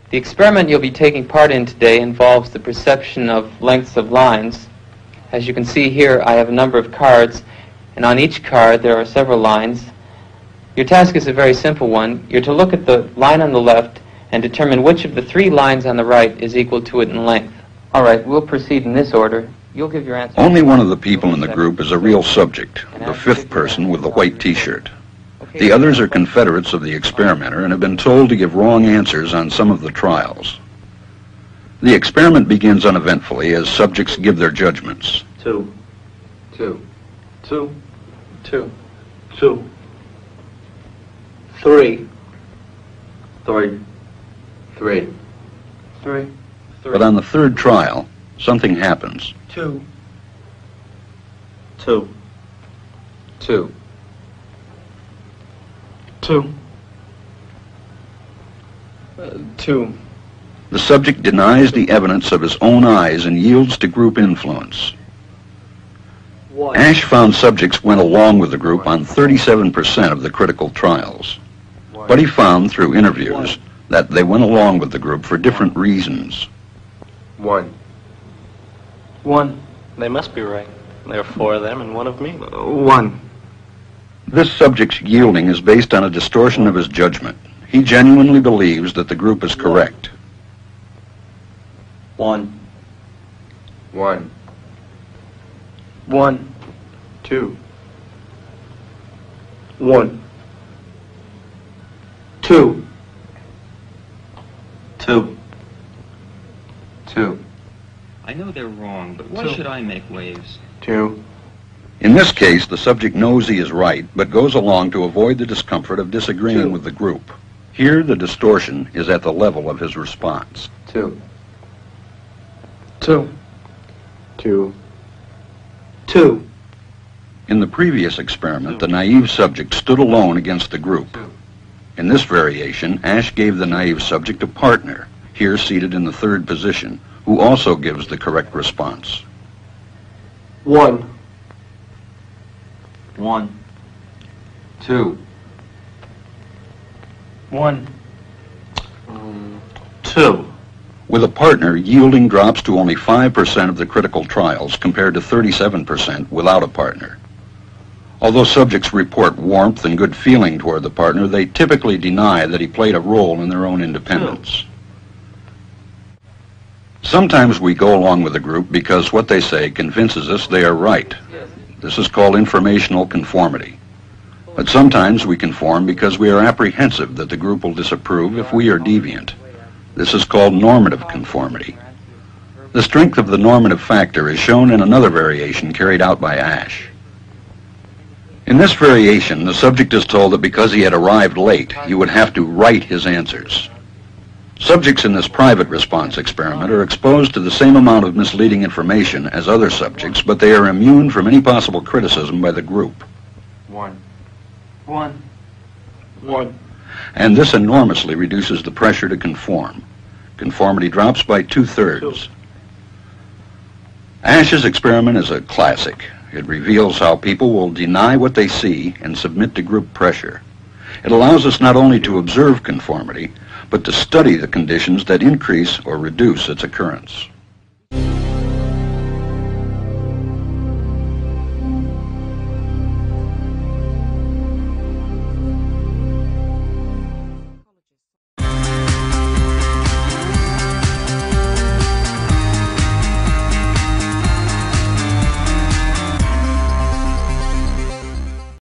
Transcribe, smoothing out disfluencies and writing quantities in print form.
The experiment you'll be taking part in today involves the perception of lengths of lines. As you can see here, I have a number of cards, and on each card there are several lines. Your task is a very simple one. You're to look at the line on the left and determine which of the three lines on the right is equal to it in length. All right, we'll proceed in this order. You'll give your answer. Only one of the people in the group is a real subject, the fifth person with the white T-shirt. The others are confederates of the experimenter and have been told to give wrong answers on some of the trials. The experiment begins uneventfully as subjects give their judgments. 2, 2, 2, 2, 2, 3, 3, 3, 3. But on the third trial, something happens. 2, 2, 2, 2, 2. The subject denies the evidence of his own eyes and yields to group influence. 1. Asch found subjects went along with the group on 37% of the critical trials. But he found through interviews that they went along with the group for different reasons. 1. 1. They must be right. There are 4 of them and 1 of me. 1. This subject's yielding is based on a distortion of his judgment. He genuinely believes that the group is correct. 1. 1. 1. 2. 1. 2. 2. 2. I know they're wrong, but why should I make waves? 2. In this case, the subject knows he is right, but goes along to avoid the discomfort of disagreeing with the group. Here, the distortion is at the level of his response. 2. 2. 2. 2. In the previous experiment, the naive subject stood alone against the group. In this variation, Asch gave the naive subject a partner, here seated in the third position, who also gives the correct response. 1. 1, 2, 1, 2. With a partner, yielding drops to only 5% of the critical trials compared to 37% without a partner. Although subjects report warmth and good feeling toward the partner, they typically deny that he played a role in their own independence. Sometimes we go along with the group because what they say convinces us they are right. This is called informational conformity. But sometimes we conform because we are apprehensive that the group will disapprove if we are deviant. This is called normative conformity. The strength of the normative factor is shown in another variation carried out by Asch. In this variation, the subject is told that because he had arrived late, he would have to write his answers. Subjects in this private response experiment are exposed to the same amount of misleading information as other subjects, but they are immune from any possible criticism by the group. 1. 1, 1. And this enormously reduces the pressure to conform. Conformity drops by 2/3. Asch's experiment is a classic. It reveals how people will deny what they see and submit to group pressure. It allows us not only to observe conformity, but to study the conditions that increase or reduce its occurrence.